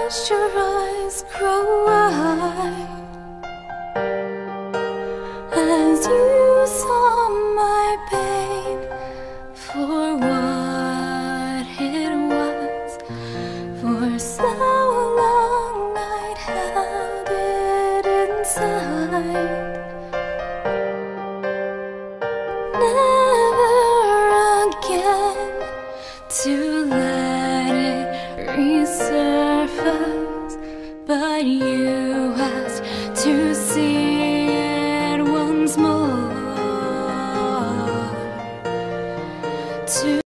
watched your eyes grow wide as you saw my pain for what it was. For so long I'd held it inside, never again to let it resurface. But you asked to see